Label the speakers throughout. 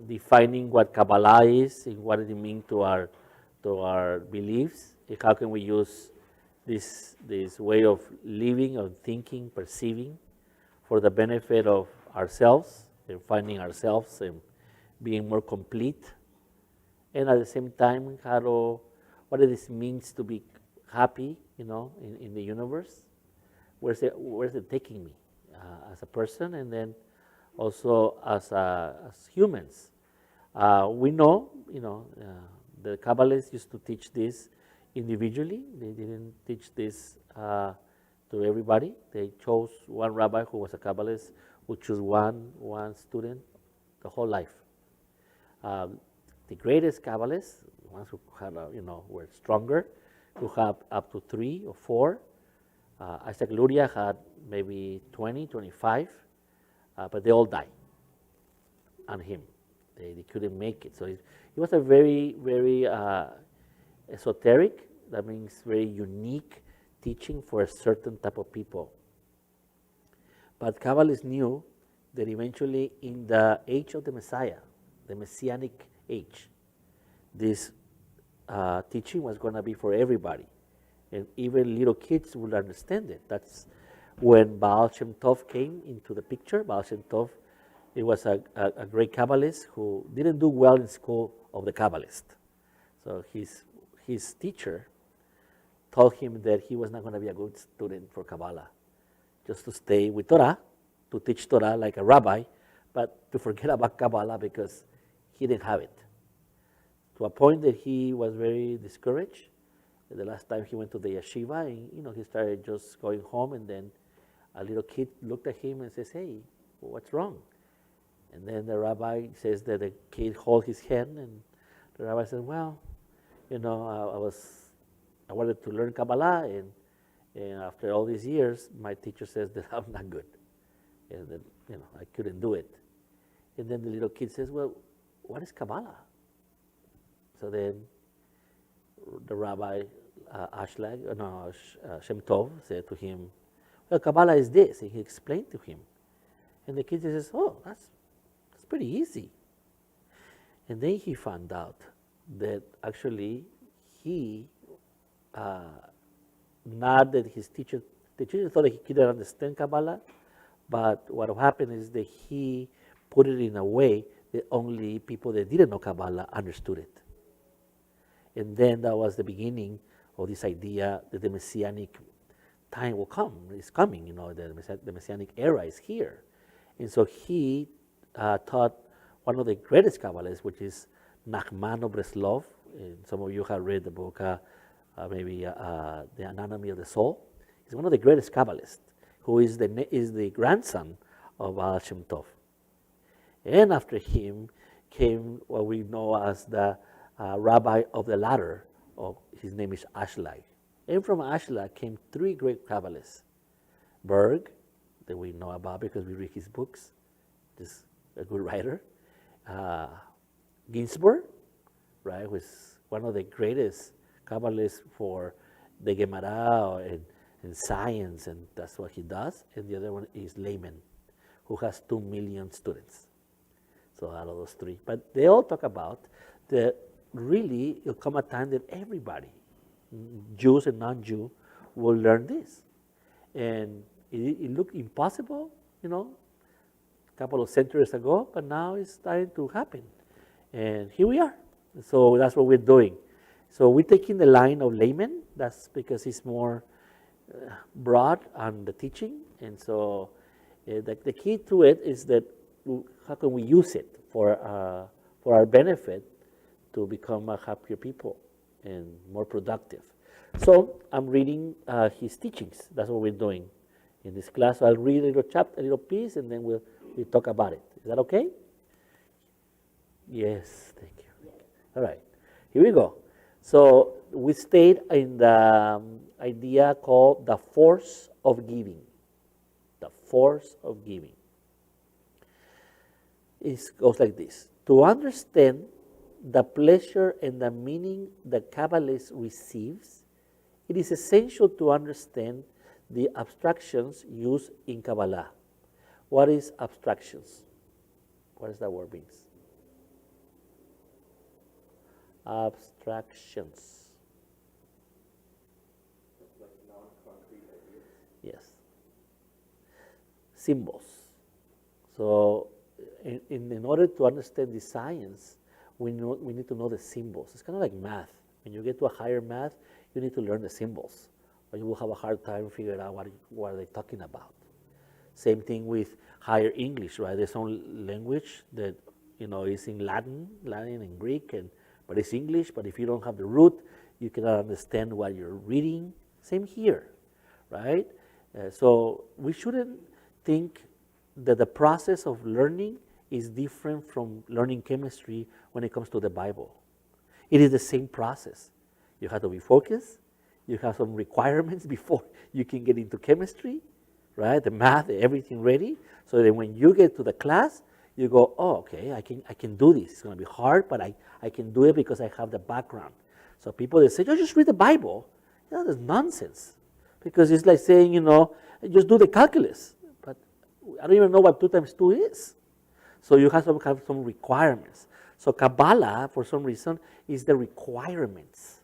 Speaker 1: defining what Kabbalah is and what it means to our beliefs, and how can we use this way of living, of thinking, perceiving, for the benefit of ourselves and finding ourselves and being more complete, and at the same time, what it means to be happy, in the universe. Where's it taking me as a person, and then also as humans. We know, the Kabbalists used to teach this individually. They didn't teach this to everybody. They chose one rabbi who was a Kabbalist, who chose one student the whole life. The greatest Kabbalists, the ones who had, were stronger, who have up to 3 or 4. Isaac Luria had maybe 20, 25, but they all died on him. They couldn't make it. So it was a very, very esoteric, that means very unique teaching for a certain type of people. But Kabbalists knew that eventually in the age of the Messiah, the Messianic age, this teaching was going to be for everybody. And even little kids will understand it. That's when Baal Shem Tov came into the picture. Baal Shem Tov, it was a great Kabbalist who didn't do well in school of the Kabbalist. So his teacher told him that he was not going to be a good student for Kabbalah, just to stay with Torah, to teach Torah like a rabbi, but to forget about Kabbalah because he didn't have it. To a point that he was very discouraged. The last time he went to the yeshiva, and he started just going home, and then a little kid looked at him and says, "Hey, what's wrong?" And then the rabbi says that the kid hold his hand, and the rabbi said, "Well, I wanted to learn Kabbalah, and after all these years, my teacher says that I'm not good, and that I couldn't do it." And then the little kid says, "Well, what is Kabbalah?" So then the rabbi Shem Tov said to him, "Well, Kabbalah is this," and he explained to him. And the kid says, "Oh, that's pretty easy." And then he found out that actually he, not that the teacher thought that he couldn't understand Kabbalah, but what happened is that he put it in a way that only people that didn't know Kabbalah understood it. And then that was the beginning of this idea that the Messianic time will come. It's coming, the Messianic era is here. And so he taught one of the greatest Kabbalists, which is Nachman of Breslov. And some of you have read the book, maybe The Anatomy of the Soul. He's one of the greatest Kabbalists, who is the grandson of Baal Shem Tov. And after him came what we know as the rabbi of the ladder. His name is Ashlag. And from Ashlag came 3 great Kabbalists. Berg, that we know about because we read his books, just a good writer. Ginsburg, right, who is one of the greatest Kabbalists for the Gemara and science, and that's what he does. And the other one is Lehman, who has 2 million students. So out of those 3. But they all talk about that really it'll come a time that everybody, Jews and non-Jew, will learn this. And it looked impossible, a couple of centuries ago, but now it's starting to happen. And here we are. So that's what we're doing. So we're taking the line of layman. That's because it's more broad on the teaching. And so the key to it is that how can we use it for our benefit to become a happier people and more productive. So I'm reading his teachings. That's what we're doing in this class. So I'll read a little chapter, a little piece, and then we'll talk about it. Is that okay? Yes, thank you. Yes. All right, here we go. So we stayed in the idea called the force of giving. The force of giving. It goes like this. To understand the pleasure and the meaning the Kabbalist receives, it is essential to understand the abstractions used in Kabbalah. What is abstractions? What does that word mean? Abstractions.
Speaker 2: Like non-concrete ideas.
Speaker 1: Yes. Symbols. So in order to understand the science, we need to know the symbols. It's kind of like math. When you get to a higher math, you need to learn the symbols, or you will have a hard time figuring out what are they talking about. Same thing with higher English, right? There's some language that is in Latin and Greek, but it's English. But if you don't have the root, you cannot understand what you're reading. Same here, right? So we shouldn't think that the process of learning is different from learning chemistry when it comes to the Bible. It is the same process. You have to be focused. You have some requirements before you can get into chemistry, right? The math, everything ready. So that when you get to the class, you go, oh, okay, I can do this. It's going to be hard, but I can do it because I have the background. So people that say, oh, just read the Bible, that's nonsense. Because it's like saying, just do the calculus. But I don't even know what 2 times 2 is. So you have some requirements. So Kabbalah, for some reason, is the requirements.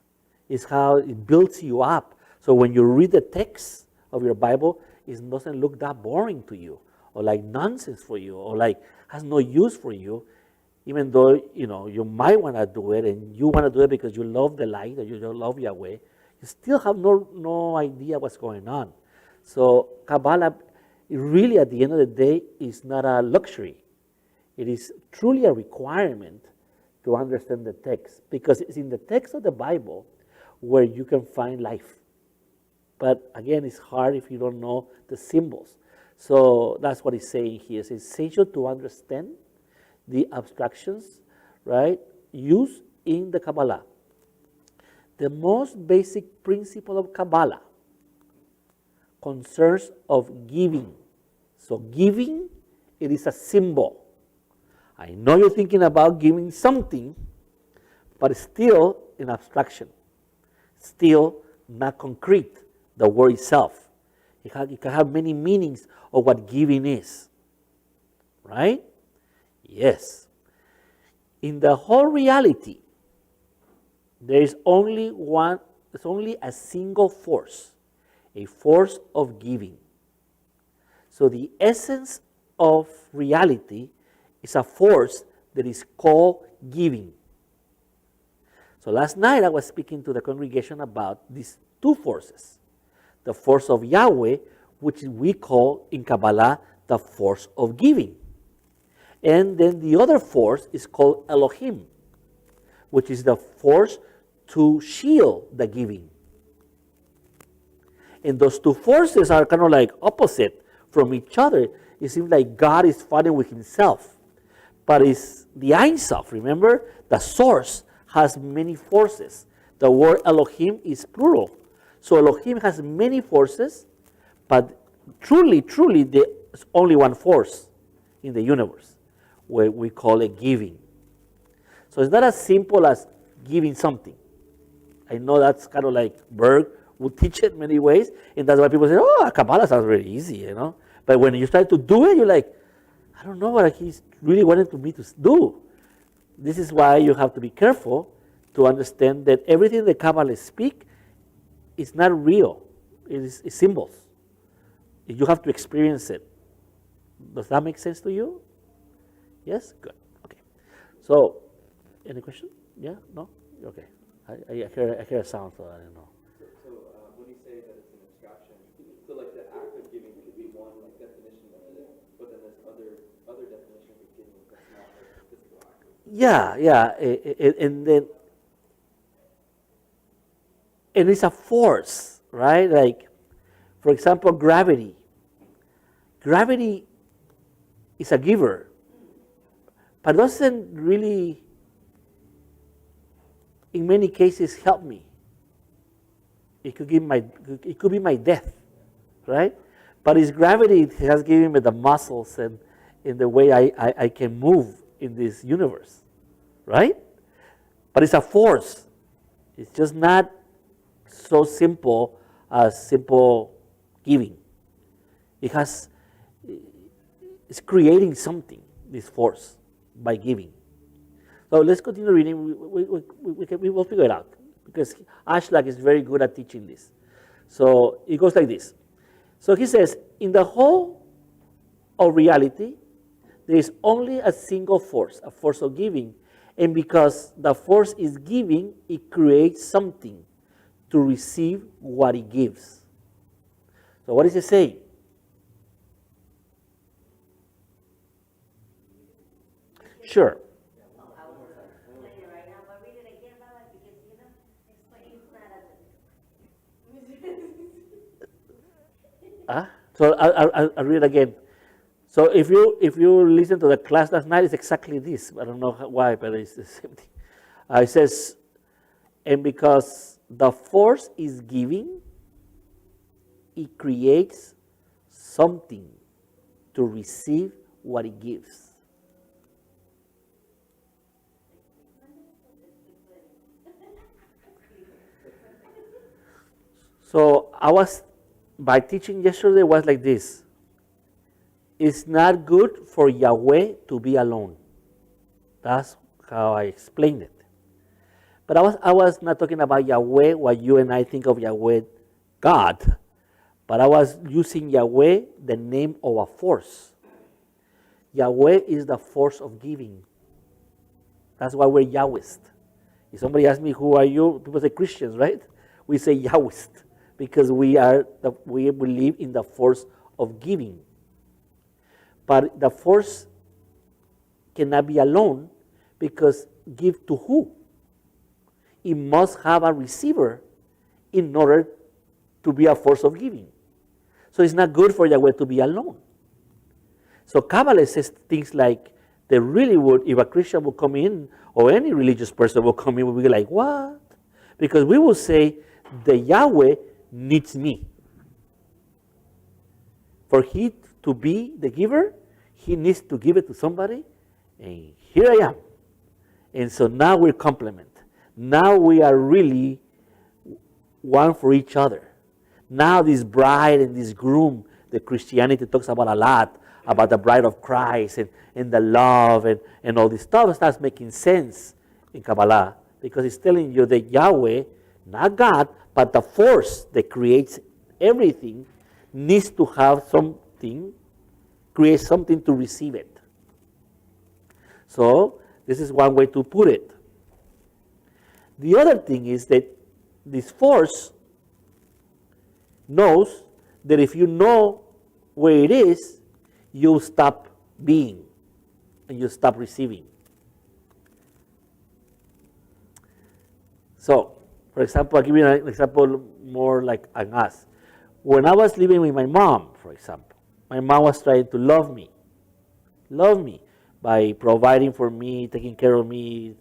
Speaker 1: It's how it builds you up. So when you read the text of your Bible, it doesn't look that boring to you, or like nonsense for you, or like has no use for you, even though you might want to do it, and you want to do it because you love the light, or you love Yahweh. You still have no idea what's going on. So Kabbalah, really at the end of the day, is not a luxury. It is truly a requirement to understand the text, because it's in the text of the Bible where you can find life. But again, it's hard if you don't know the symbols. So that's what he's saying here. It's essential to understand the abstractions, right, used in the Kabbalah. The most basic principle of Kabbalah concerns of giving. So giving, it is a symbol. I know you're thinking about giving something, but it's still an abstraction. Still not concrete, the word itself. It can have many meanings of what giving is. Right? Yes. In the whole reality, there is only a single force, a force of giving. So the essence of reality is a force that is called giving. So last night I was speaking to the congregation about these two forces. The force of Yahweh, which we call in Kabbalah the force of giving. And then the other force is called Elohim, which is the force to shield the giving. And those two forces are kind of like opposite from each other. It seems like God is fighting with himself. But it's the Ein Sof, remember? The source has many forces. The word Elohim is plural. So Elohim has many forces, but truly, there's only one force in the universe, where we call it giving. So it's not as simple as giving something. I know that's kind of like Berg would teach it many ways, and that's why people say, oh, Kabbalah sounds very easy, But when you start to do it, you're like, I don't know what he's really wanted me to do. This is why you have to be careful to understand that everything the Kabbalists speak is not real. It's symbols. You have to experience it. Does that make sense to you? Yes? Good. Okay. So, any question? Yeah? No? Okay. I hear a sound, so I don't know.
Speaker 2: So when you say that it's an abstraction, so like the act of giving could be one like definition of it, but then there's other definitions of giving that's not like a physical act.
Speaker 1: And it's a force, right? Like, for example, gravity. Gravity is a giver, but doesn't really, in many cases, help me. It could be my death, right? But it's gravity that has given me the muscles and in the way I can move in this universe, right? But it's a force. It's just not so simple as simple giving. It's creating something, this force. by giving. So let's continue reading. We will figure it out because Ashlag is very good at teaching this. So it goes like this. So he says, in the whole of reality, there is only a single force, a force of giving. And because the force is giving, it creates something to receive what it gives. So what is it saying? Sure. So I'll read it again. So if you listen to the class last night, it's exactly this. I don't know why, but it's the same thing. It says, and because the force is giving, it creates something to receive what it gives. So by teaching yesterday was like this. It's not good for Yahweh to be alone. That's how I explained it. But I was not talking about Yahweh, what you and I think of Yahweh, God. But I was using Yahweh, the name of a force. Yahweh is the force of giving. That's why we're Yahwist. If somebody asks me, who are you? People say Christians, right? We say Yahwist because we believe in the force of giving. But the force cannot be alone because give to who? It must have a receiver in order to be a force of giving. So it's not good for Yahweh to be alone. So Kabbalah says things like, they really would, if a Christian would come in, or any religious person would come in, we'll be like, what? Because we will say, the Yahweh needs me. For he to be the giver, he needs to give it to somebody, and here I am. And so now we're complement. Now we are really one for each other. Now this bride and this groom, the Christianity talks about a lot, about the bride of Christ and the love and all this stuff starts making sense in Kabbalah because it's telling you that Yahweh, not God, but the force that creates everything needs to have something, create something to receive it. So this is one way to put it. The other thing is that this force knows that if you know where it is, you stop being and you stop receiving. So, for example, I'll give you an example more like an us. When I was living with my mom, for example, my mom was trying to love me by providing for me, taking care of me,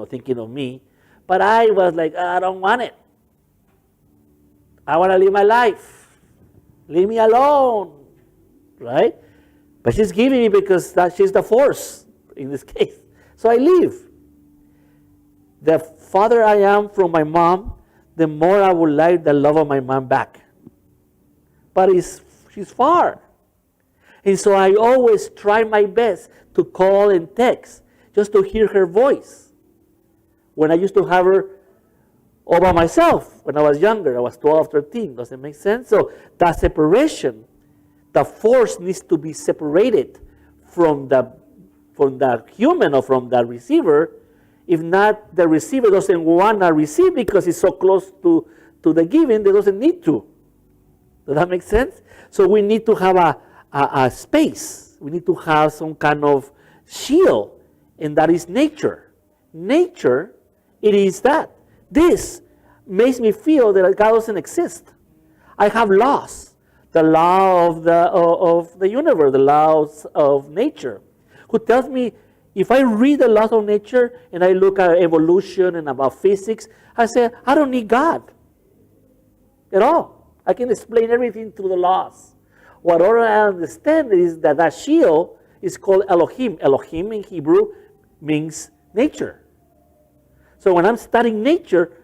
Speaker 1: thinking of me. But I was like, I don't want it. I want to live my life. Leave me alone, right? But she's giving me because she's the force in this case. So I leave. The farther I am from my mom, the more I would like the love of my mom back. But she's far. And so I always try my best to call and text just to hear her voice. When I used to have her all by myself when I was younger, I was 12, 13. Does it make sense? So that separation, the force needs to be separated from the human or from the receiver. If not, the receiver doesn't want to receive because it's so close to the giving, they doesn't need to. Does that make sense? So we need to have a space. We need to have some kind of shield, and that is nature. Nature, it is that. This makes me feel that God doesn't exist. I have laws. The law of the universe, the laws of nature, who tells me if I read the laws of nature and I look at evolution and about physics, I say, I don't need God at all. I can explain everything through the laws. What I understand is that shield is called Elohim. Elohim in Hebrew means nature. So when I'm studying nature,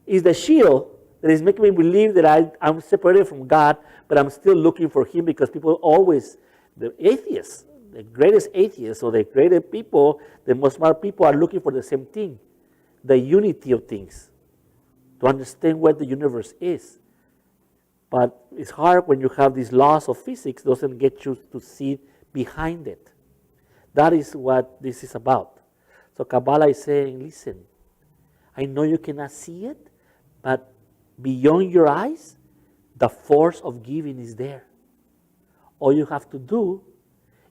Speaker 1: is the shield that is making me believe that I'm separated from God, but I'm still looking for Him because people always, the atheists, The greatest atheists or the greatest people, the most smart people are looking for the same thing, the unity of things, to understand what the universe is. But it's hard when you have these laws of physics, doesn't get you to see behind it. That is what this is about. So Kabbalah is saying, listen, I know you cannot see it, but beyond your eyes, the force of giving is there. All you have to do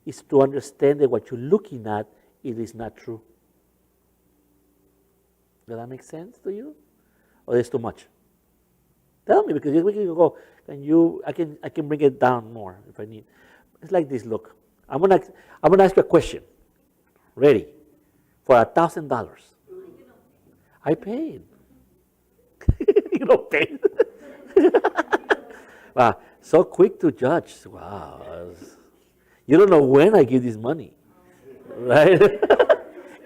Speaker 1: is to understand that what you're looking at, it is not true. Does that make sense to you? Or is too much? Tell me, because we can go, I can bring it down more if I need. It's like this, look. I'm gonna ask you a question. Ready? For $1,000. I paid. You don't pay. Wow, so quick to judge. Wow. You don't know when I give this money, right?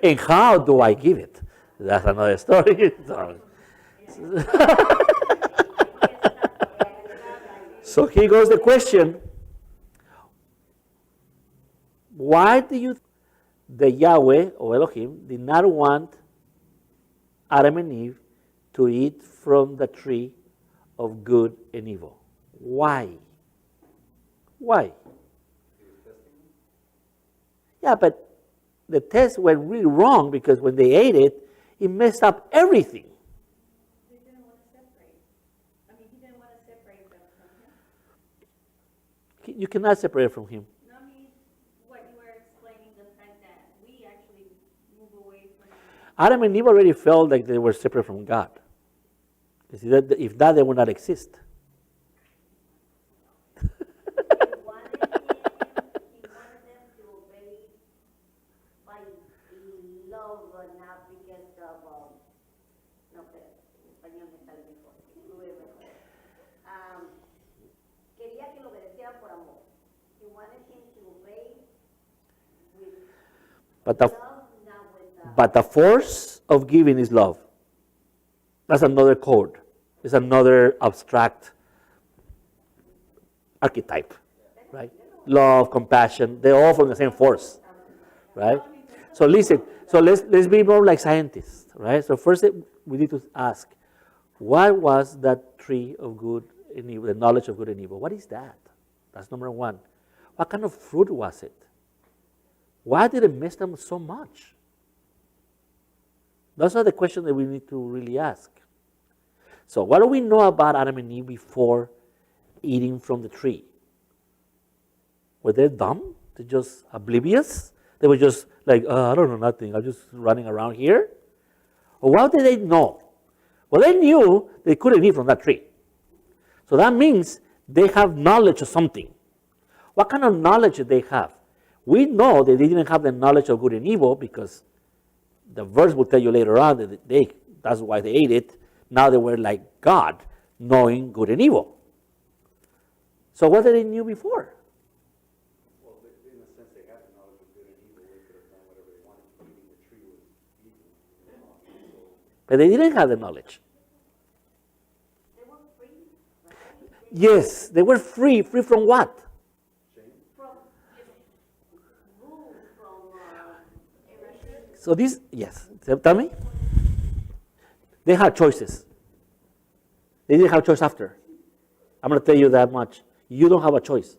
Speaker 1: And how do I give it? That's another story. So here goes the question. Why do you think the Yahweh or Elohim did not want Adam and Eve to eat from the tree of good and evil? Why? Why? Yeah, but the test went really wrong because when they ate it, it messed up everything.
Speaker 3: They didn't want to separate. I mean, he didn't want to separate them from him.
Speaker 1: You cannot separate from him.
Speaker 3: No, I mean, what you were explaining, the fact that we actually move away from him.
Speaker 1: Adam and Eve already felt like they were separate from God. You see, if that, they would not exist.
Speaker 4: He wanted them to obey by love, not because of, no, pero en español me sale mejor, fluye mejor. Quería que lo obedecieran por amor. He wanted him to obey with
Speaker 1: But the,
Speaker 4: love, not with
Speaker 1: but the force of giving is love. That's another code. It's another abstract archetype, right? Love, compassion, they're all from the same force, right? So listen, so let's be more like scientists, right? So first we need to ask, what was that tree of good and evil, the knowledge of good and evil? What is that? That's number one. What kind of fruit was it? Why did it mess them so much? Those are the questions that we need to really ask. So what do we know about Adam and Eve before eating from the tree? Were they dumb? They just oblivious? They were just like, I don't know nothing. I'm just running around here. Or what did they know? Well, they knew they couldn't eat from that tree. So that means they have knowledge of something. What kind of knowledge did they have? We know that they didn't have the knowledge of good and evil because the verse will tell you later on that that's why they ate it. Now they were like God, knowing good and evil. So what did they knew before?
Speaker 2: Well, in a sense, they had the knowledge of good and evil. They could have done whatever they wanted. Eating the tree was evil. So
Speaker 1: But they didn't have the knowledge.
Speaker 4: they were free, right?
Speaker 1: Yes, they were free. Free from what?
Speaker 4: From just rules, from everything.
Speaker 1: So this, yes, tell me. They had choices. They didn't have a choice after. I'm going to tell you that much. You don't have a choice.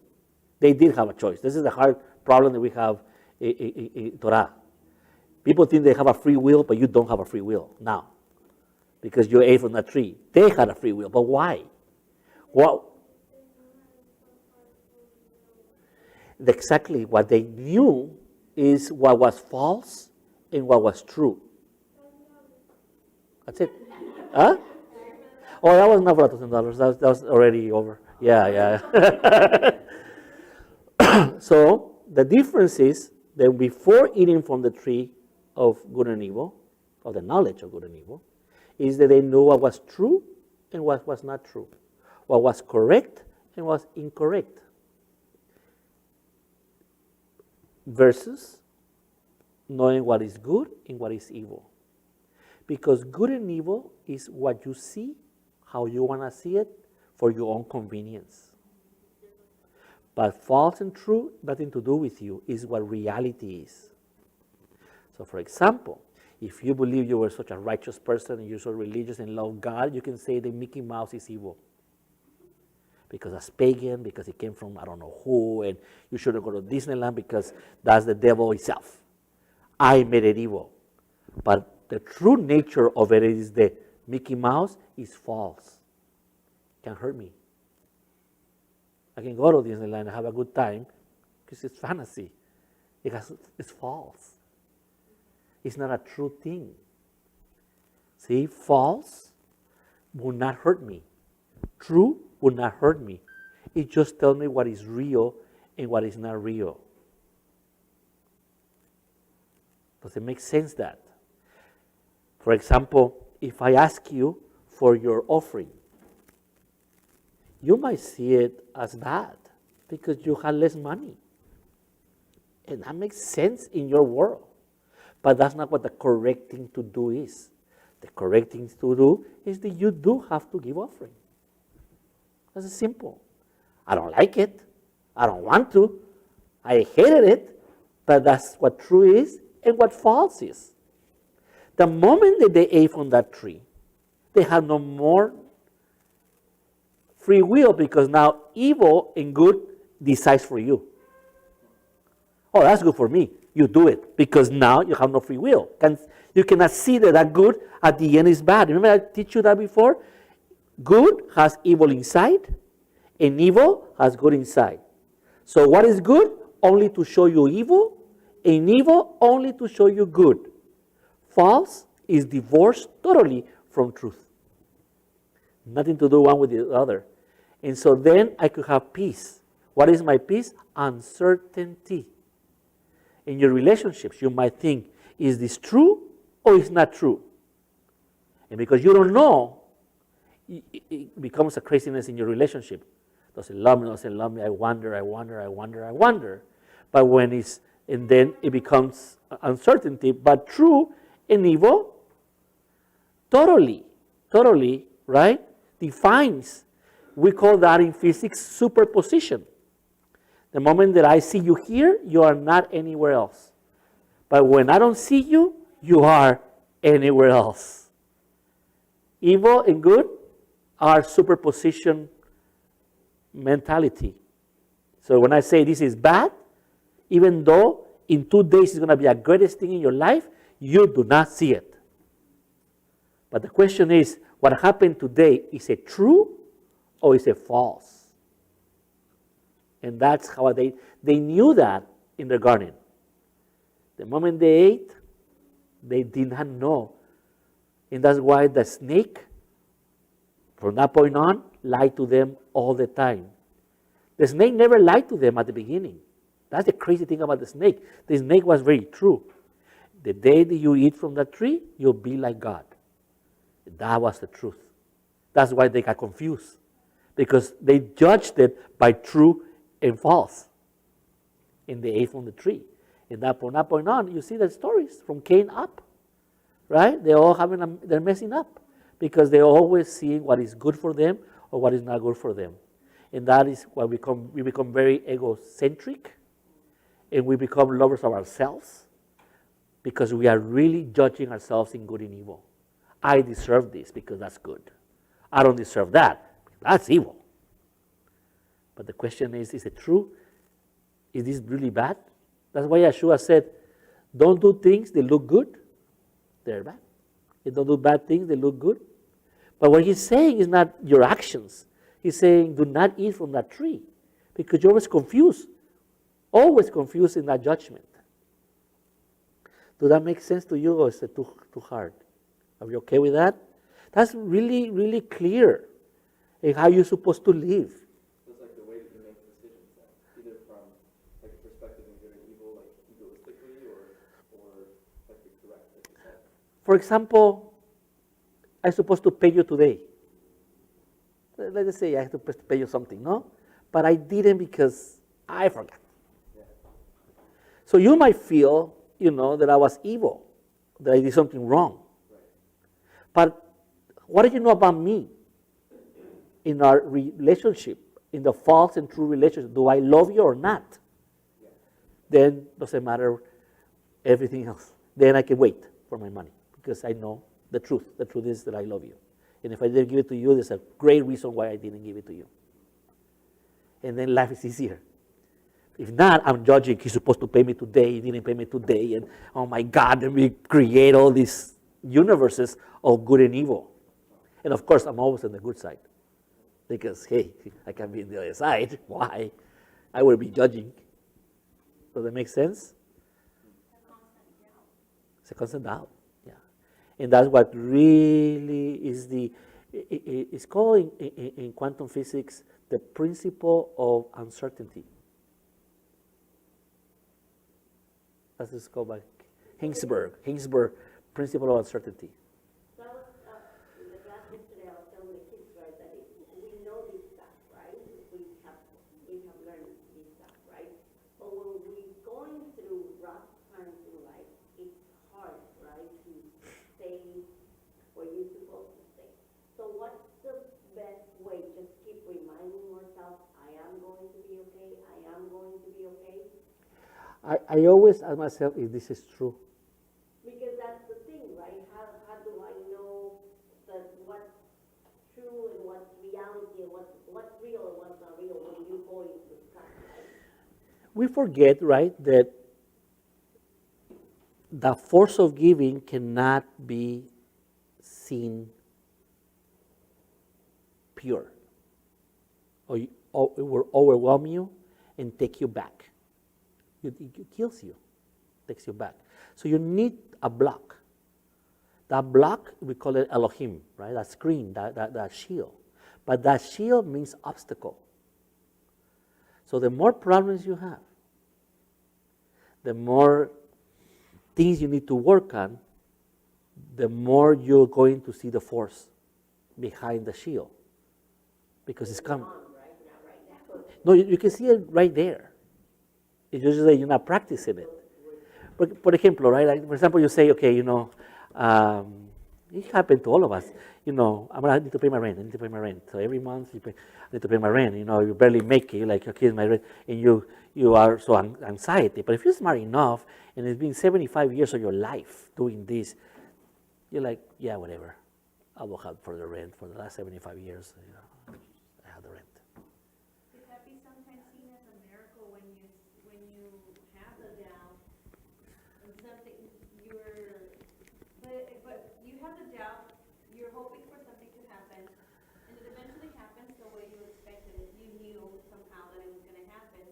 Speaker 1: They did have a choice. This is the hard problem that we have in Torah. People think they have a free will, but you don't have a free will now because you ate from that tree. They had a free will, but why? Well, exactly what they knew is what was false and what was true. That's it. Huh? Oh, that was not for $1,000. That was already over. Yeah. So the difference is that before eating from the tree of good and evil, of the knowledge of good and evil, is that they knew what was true and what was not true, what was correct and was incorrect. Versus knowing what is good and what is evil. Because good and evil is what you see, how you want to see it, for your own convenience. But false and true, nothing to do with you, is what reality is. So for example, if you believe you were such a righteous person and you're so religious and love God, you can say that Mickey Mouse is evil. Because that's pagan, because he came from I don't know who, and you shouldn't go to Disneyland because that's the devil himself. I made it evil. But the true nature of it is that Mickey Mouse is false. It can hurt me. I can go to Disneyland and have a good time because it's fantasy. It's false. It's not a true thing. See, false will not hurt me. True will not hurt me. It just tells me what is real and what is not real. Does it make sense that? For example, if I ask you for your offering, you might see it as bad because you have less money. And that makes sense in your world. But that's not what the correct thing to do is. The correct thing to do is that you do have to give offering. That's simple. I don't like it. I don't want to. I hated it. But that's what true is and what false is. The moment that they ate from that tree, they had no more free will because now evil and good decides for you. Oh, that's good for me. You do it because now you have no free will. You cannot see that good at the end is bad. Remember I teach you that before? Good has evil inside and evil has good inside. So what is good? Only to show you evil, and evil only to show you good. False is divorced totally from truth. Nothing to do one with the other. And so then I could have peace. What is my peace? Uncertainty. In your relationships, you might think, is this true or is not true? And because you don't know, it becomes a craziness in your relationship. Does it love me, doesn't love me? I wonder. But when it's, and then it becomes uncertainty, but true and evil, totally, right, defines. We call that in physics superposition. The moment that I see you here, you are not anywhere else. But when I don't see you, you are anywhere else. Evil and good are superposition mentality. So when I say this is bad, even though in 2 days it's going to be the greatest thing in your life, you do not see it. But the question is, what happened today, is it true or is it false? And that's how they knew that in the garden. The moment they ate, they did not know. And that's why the snake, from that point on, lied to them all the time. The snake never lied to them at the beginning. That's the crazy thing about the snake. The snake was very true. The day that you eat from that tree, you'll be like God. That was the truth. That's why they got confused. Because they judged it by true and false. And they ate from the tree. And from that point on, you see the stories from Cain up. Right? They're all they're messing up. Because they're always seeing what is good for them or what is not good for them. And that is why we become very egocentric. And we become lovers of ourselves. Because we are really judging ourselves in good and evil. I deserve this because that's good. I don't deserve that. That's evil. But the question is it true? Is this really bad? That's why Yeshua said, don't do things that look good. They're bad. You don't do bad things, they look good. But what he's saying is not your actions. He's saying, do not eat from that tree. Because you're always confused. Always confused in that judgment. Does that make sense to you or is it too hard? Are you okay with that? That's really, really clear in how you're supposed to live.
Speaker 2: It's like the way that you make decisions then, either from like a perspective of good and evil, like egoistically, or like the correct, like you said.
Speaker 1: For example, I'm supposed to pay you today. Let's say I have to pay you something, no? But I didn't because I forgot.
Speaker 2: Yeah.
Speaker 1: So you might feel, that I was evil, that I did something wrong.
Speaker 2: Right.
Speaker 1: But what do you know about me? In our relationship, in the false and true relationship, do I love you or not? Then doesn't matter everything else. Then I can wait for my money because I know the truth. The truth is that I love you. And if I didn't give it to you, there's a great reason why I didn't give it to you. And then life is easier. If not, I'm judging, he's supposed to pay me today, he didn't pay me today, and oh my God, and we create all these universes of good and evil. And of course, I'm always on the good side. Because, hey, I can be on the other side. Why? I will be judging. Does that make sense? It's a constant doubt, yeah. And that's what really is it's called in quantum physics the principle of uncertainty. That's what's called by Higgsberg principle of uncertainty.
Speaker 4: So I was, in the class yesterday, I was telling the kids, right, that we know this stuff, right? We have learned this stuff, right? But when we're going through rough times in life, it's hard, right, to stay where you're supposed to stay. So what's the best way? Just keep reminding yourself, I am going to be okay, I am going to be okay?
Speaker 1: I always ask myself if this is true.
Speaker 4: Because that's the thing, right? How do I know that what's true and what's reality and what's real and what's not real when you're going through stuff, right?
Speaker 1: We forget, right, that the force of giving cannot be seen pure. Or it will overwhelm you and take you back. It kills you, takes you back. So you need a block. That block, we call it Elohim, right? That screen, that shield. But that shield means obstacle. So the more problems you have, the more things you need to work on, the more you're going to see the force behind the shield. Because it's coming. No, you can see it right there. It's just that you're not practicing it. For example, right? Like, for example, you say, okay, it happened to all of us. I need to pay my rent. I need to pay my rent. So every month I need to pay my rent. You barely make it. Like, okay, my rent, and you are so anxiety. But if you're smart enough, and it's been 75 years of your life doing this, you're like, yeah, whatever. I will have for the rent for the last 75 years. I have the rent.
Speaker 3: Could that be sometimes seen as a miracle when you have the doubt and something but you have the doubt, you're hoping for something to happen, and it eventually happens the way you expected it. You knew somehow that it was going to happen,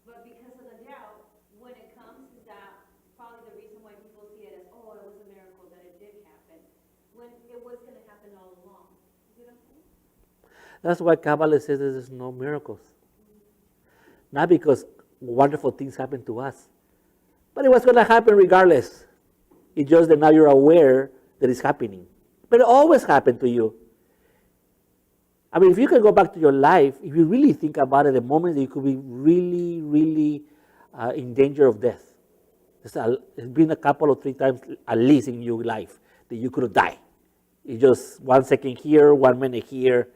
Speaker 3: but because of the doubt, when it comes, is that probably the reason why people see it as, oh, it was a miracle that it did happen, when it was going to happen all along. You see what I'm saying?
Speaker 1: That's why Kabbalah says there's no miracles. Not because wonderful things happen to us, but it was going to happen regardless. It's just that now you're aware that it's happening. But it always happened to you. I mean, if you can go back to your life, if you really think about it, the moment that you could be really, really in danger of death. It's been a couple of 3 times at least in your life that you could have died. It's just 1 second here, 1 minute here.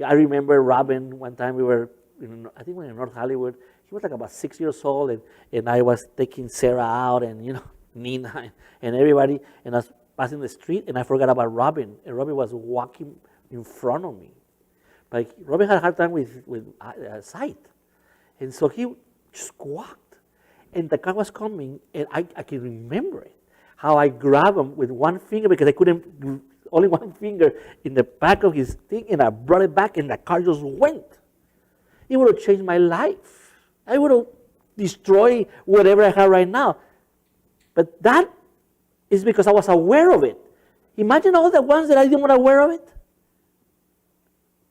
Speaker 1: I remember Robin, one time we were, I think we were in North Hollywood. He was like about 6 years old, and I was taking Sarah out, and Nina and everybody, and I was passing the street, and I forgot about Robin, and Robin was walking in front of me. But Robin had a hard time with sight, and so he just walked, and the car was coming, and I can remember it, how I grabbed him with 1 finger because I couldn't, only 1 finger in the back of his thing, and I brought it back, and the car just went. It would have changed my life. I would have destroyed whatever I have right now. But that is because I was aware of it. Imagine all the ones that I didn't want aware of it.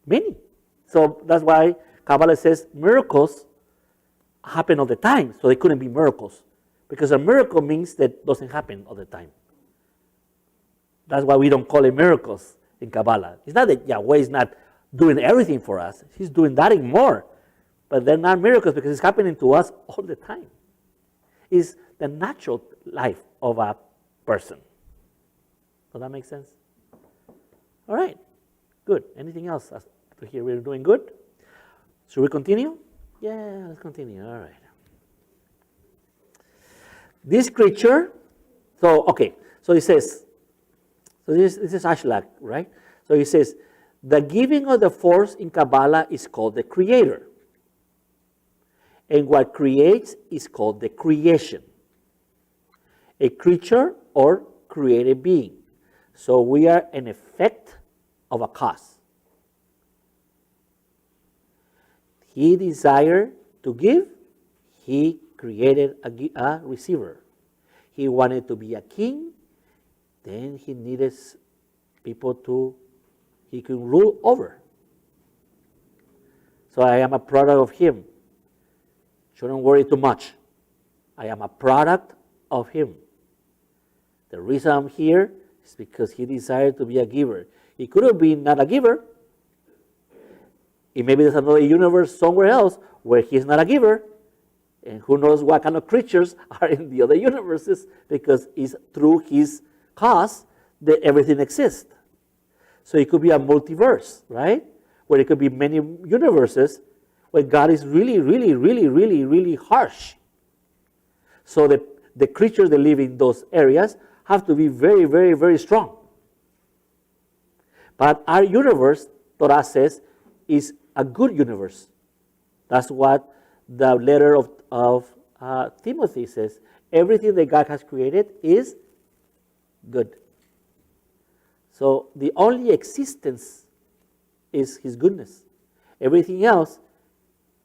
Speaker 1: Many. So that's why Kabbalah says miracles happen all the time, so they couldn't be miracles. Because a miracle means that doesn't happen all the time. That's why we don't call it miracles in Kabbalah. It's not that Yahweh is not doing everything for us. He's doing that and more. But they're not miracles because it's happening to us all the time. It's the natural life of a person. Does that make sense? All right. Good. Anything else to hear? We're doing good? Should we continue? Yeah, let's continue. All right. This creature, so okay, so it says, so this is Ashlag, right? So he says, the giving of the force in Kabbalah is called the creator. And what creates is called the creation. A creature or created being. So we are an effect of a cause. He desired to give, he created a receiver. He wanted to be a king, then he needed people he could rule over. So I am a product of him. Shouldn't worry too much. I am a product of him. The reason I'm here is because he desired to be a giver. He could have been not a giver. And maybe there's another universe somewhere else where he's not a giver. And who knows what kind of creatures are in the other universes, because it's through his cause that everything exists. So it could be a multiverse, right? Where it could be many universes where God is really, really, really, really, really harsh. So the creatures that live in those areas have to be very, very, very strong. But our universe, Torah says, is a good universe. That's what the letter of Timothy says. Everything that God has created is good. So the only existence is his goodness. Everything else,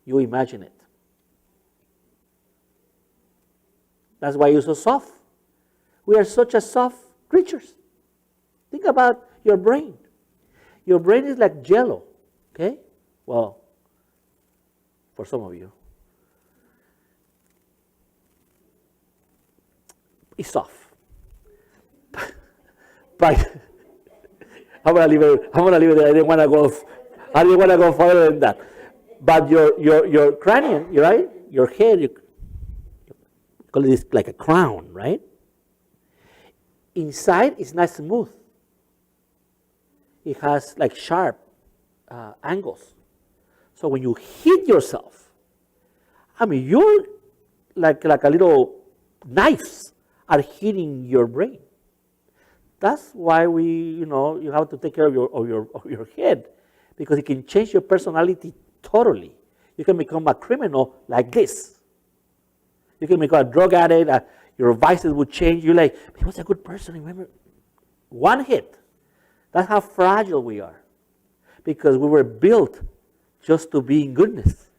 Speaker 1: you imagine it. That's why you're so soft. We are such a soft creatures. Think about your brain. Your brain is like jello, okay? Well, for some of you. It's soft. But I'm gonna leave it there. I didn't want to go further than that. But your cranium, right? Your head, you call this like a crown, right? Inside it's not smooth. It has like sharp angles. So when you hit yourself, I mean, you're like a little knives are hitting your brain. That's why you have to take care of your head, because it can change your personality totally. You can become a criminal like this. You can become a drug addict. Your vices would change. You're like, he was a good person. Remember, one hit. That's how fragile we are, because we were built just to be in goodness.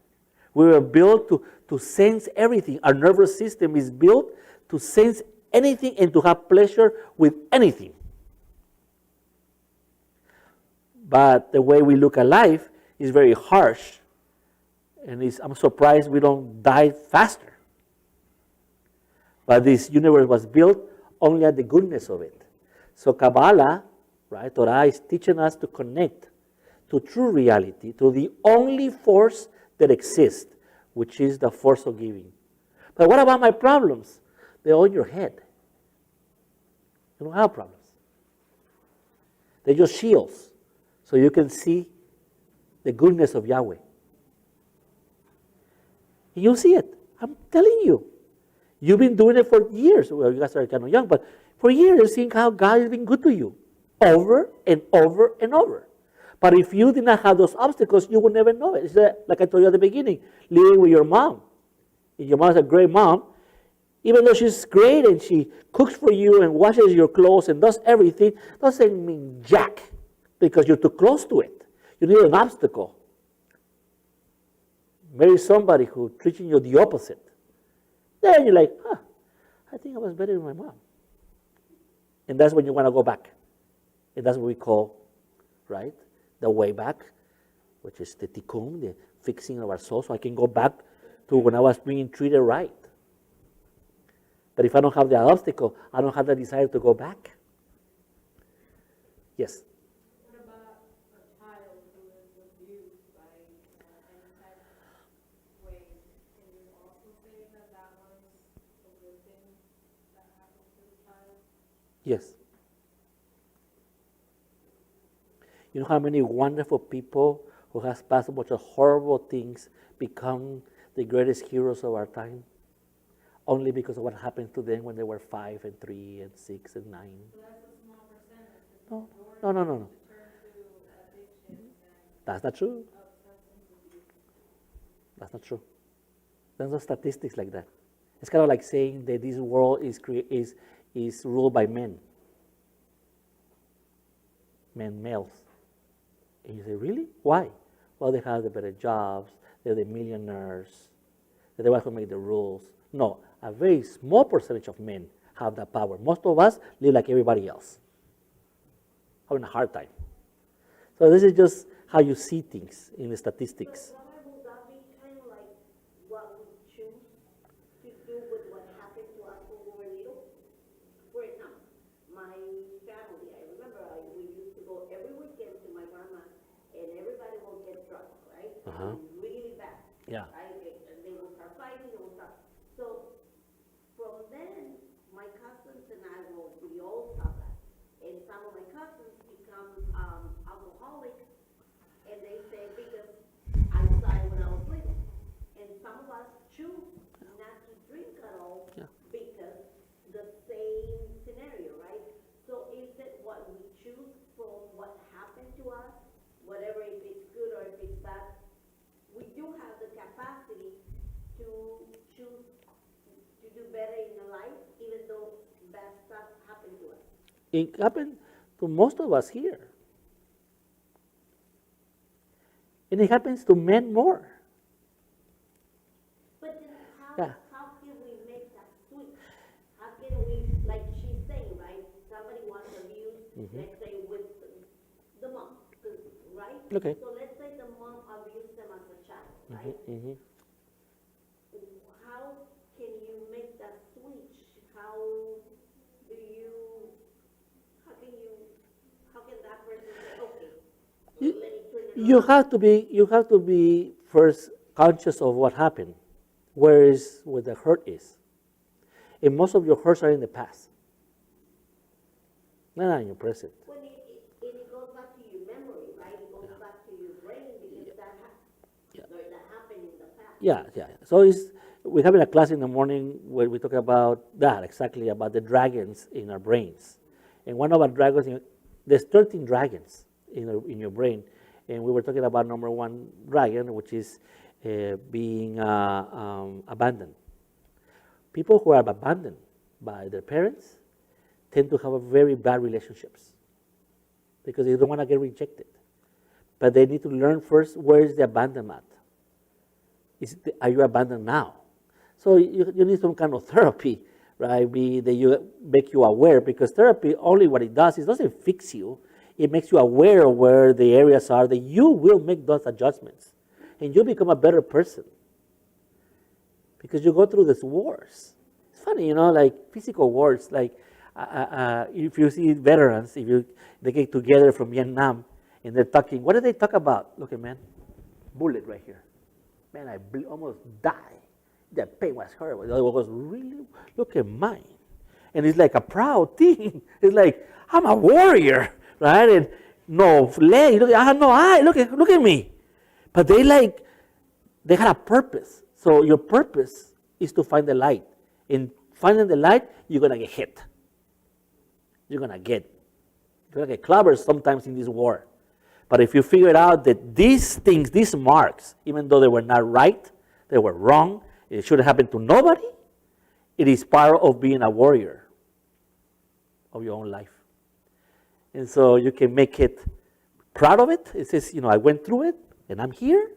Speaker 1: We were built to sense everything. Our nervous system is built to sense anything and to have pleasure with anything. But the way we look at life is very harsh, and I'm surprised we don't die faster. But this universe was built only at the goodness of it. So Kabbalah, right, Torah is teaching us to connect to true reality, to the only force that exists, which is the force of giving. But what about my problems? They're all in your head. You don't have problems. They're just shields, so you can see the goodness of Yahweh. And you'll see it. I'm telling you. You've been doing it for years. Well, you guys are kind of young, but for years you're seeing how God has been good to you. Over and over and over. But if you did not have those obstacles, you would never know it. It's like I told you at the beginning, living with your mom. If your mom is a great mom, even though she's great and she cooks for you and washes your clothes and does everything, doesn't mean jack, because you're too close to it. You need an obstacle. Marry somebody who treating you the opposite. Then you're like, I think I was better than my mom. And that's when you want to go back. And that's what we call, right, the way back, which is the tikkun, the fixing of our soul, so I can go back to when I was being treated right. But if I don't have the obstacle, I don't have the desire to go back. Yes?
Speaker 3: What about a child who is abused by any type of way? Can you also say that was a good thing that happened to the child?
Speaker 1: Yes. You know how many wonderful people who has passed a bunch of horrible things become the greatest heroes of our time? Only because of what happened to them when they were 5 and 3 and 6 and 9.
Speaker 3: So that's a small percentage. It's
Speaker 1: No,
Speaker 3: majority
Speaker 1: no.
Speaker 3: to turn to addictions and
Speaker 1: That's not true.
Speaker 3: substance abuse.
Speaker 1: That's not true. There's no statistics like that. It's kind of like saying that this world is ruled by men, males. And you say, really? Why? Well, they have the better jobs, they're the millionaires, they're the ones who make the rules. No, a very small percentage of men have that power. Most of us live like everybody else, having a hard time. So this is just how you see things in the statistics.
Speaker 4: But Rabbi, would that be kind of like what we choose to do with what happened to us when we were little? For example, my family, I remember we used to go every weekend to my grandma, and everybody will get drunk, right?
Speaker 1: Uh-huh.
Speaker 4: Really bad.
Speaker 1: Yeah.
Speaker 4: Right? And they will start fighting, they will start. So from then, my cousins and I we all saw that. And some of my cousins become alcoholics, and they say because I saw it when I was little. And some of us choose not to drink at all
Speaker 1: Yeah.
Speaker 4: because the same scenario, right? So is it what we choose from what happened to us, whatever if it's good or if it's bad? We do have the capacity to choose to do better in the life, even though bad stuff happened to us.
Speaker 1: It happened to most of us here. And it happens to men more.
Speaker 4: But then
Speaker 1: Yeah.
Speaker 4: how can we make that switch? How can we, like she's saying, right? Somebody wants to abuse, let's say with the mom, right?
Speaker 1: Okay.
Speaker 4: So let's say the mom abused them as a child, right?
Speaker 1: Mhm.
Speaker 4: How can you make that switch? How can that person say, okay,
Speaker 1: You-
Speaker 4: let me turn it
Speaker 1: You have to be first conscious of what happened, where the hurt is. And most of your hurts are in the past, not in your present.
Speaker 4: When it goes back to your memory, right? It goes back to your brain because that happened in the past.
Speaker 1: Yeah. So we're having a class in the morning where we talk about that, exactly, about the dragons in our brains. And one of our dragons, there's 13 dragons in your brain. And we were talking about number one dragon, which is being abandoned. People who are abandoned by their parents tend to have very bad relationships because they don't want to get rejected. But they need to learn first, where is the abandonment? Are you abandoned now? So you need some kind of therapy, right? That you make you aware, because therapy, only what it does is doesn't fix you. It makes you aware of where the areas are that you will make those adjustments. And you become a better person. Because you go through these wars. It's funny, like physical wars. Like if you see veterans, they get together from Vietnam and they're talking, what do they talk about? Look, man, bullet right here. Man, I almost died. That pain was horrible. The other one was, really? Look at mine. And it's like a proud thing. It's like, I'm a warrior, right? And no leg, I have no eye, look at me. But they had a purpose. So your purpose is to find the light. In finding the light, you're going to get hit. You're going to get clobbered sometimes in this war. But if you figure out that these things, these marks, even though they were not right, they were wrong, it shouldn't happen to nobody, it is part of being a warrior of your own life. And so you can make it proud of it. It says, I went through it and I'm here.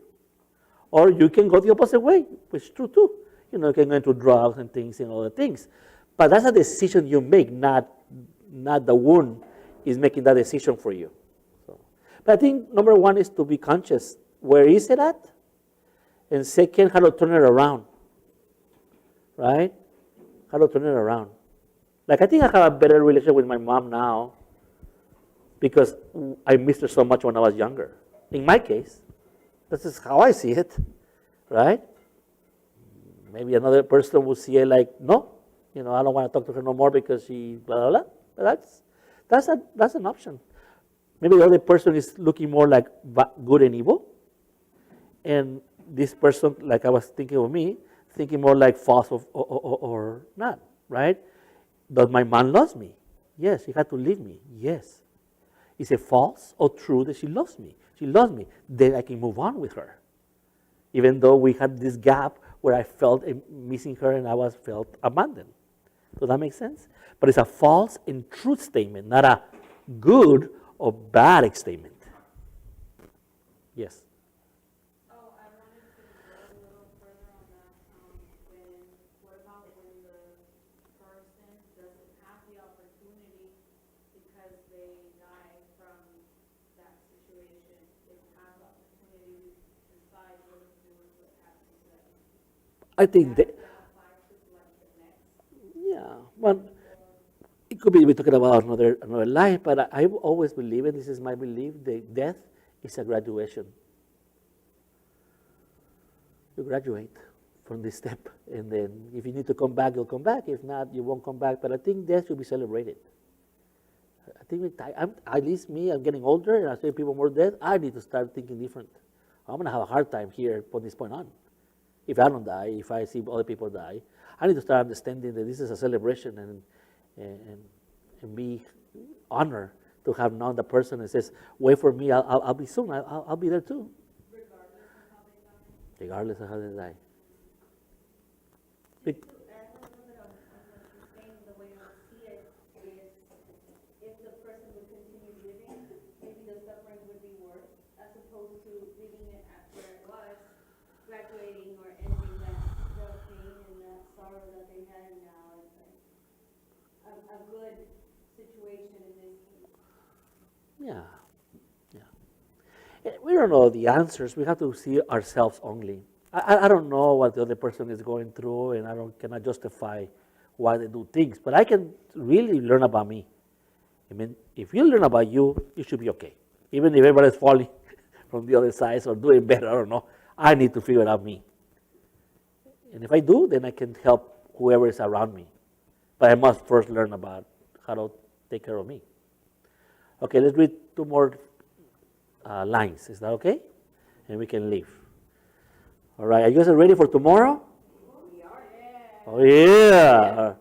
Speaker 1: Or you can go the opposite way, which is true too. You can go into drugs and things and other things. But that's a decision you make, not the wound is making that decision for you. But I think number one is to be conscious. Where is it at? And second, how to turn it around. Right? How to turn it around. Like, I think I have a better relationship with my mom now because I missed her so much when I was younger. In my case, this is how I see it. Right? Maybe another person will see it like, no, I don't want to talk to her no more because she blah, blah, blah. But that's an option. Maybe the other person is looking more like good and evil, And this person, like I was thinking of me, thinking more like false or not, right? Does my man loves me? Yes. She had to leave me. Yes. Is it false or true that she loves me? She loves me. Then I can move on with her. Even though we had this gap where I felt missing her and I was felt abandoned. Does that make sense? But it's a false and true statement, not a good or bad statement. Yes.
Speaker 3: Oh, I wanted to go a little further on that. What about when the person doesn't have the opportunity because they die from that situation? They have the opportunity to decide what to do with what happens to them.
Speaker 1: I think that,
Speaker 3: That applies to like the next.
Speaker 1: yeah, well, it could be we're talking about another life, but I always believe, and this is my belief, that death is a graduation. You graduate from this step, and then if you need to come back, you'll come back. If not, you won't come back. But I think death should be celebrated. I think at least me, I'm getting older, and I see people more dead. I need to start thinking different. I'm going to have a hard time here from this point on. If I don't die, if I see other people die, I need to start understanding that this is a celebration and be honored to have known the person that says, wait for me, I'll be soon, I'll be there too. Regardless of how they die.
Speaker 4: To add a little bit on what you're saying, the way I see it is, if the person would continue living, maybe the suffering would be worse, as opposed to leaving it at where it was, graduating or ending the pain and that sorrow that they had, and now it's like a good situation in this case.
Speaker 1: Yeah. We don't know the answers. We have to see ourselves only. I don't know what the other person is going through, and I cannot justify why they do things. But I can really learn about me. I mean, if you learn about you, you should be okay. Even if everybody's falling from the other side or doing better, I don't know. I need to figure out me. And if I do, then I can help whoever is around me. But I must first learn about how to take care of me. Okay, let's read two more lines. Is that okay? And we can leave. All right, are you guys ready for tomorrow?
Speaker 3: We are, yeah.
Speaker 1: Oh, yeah.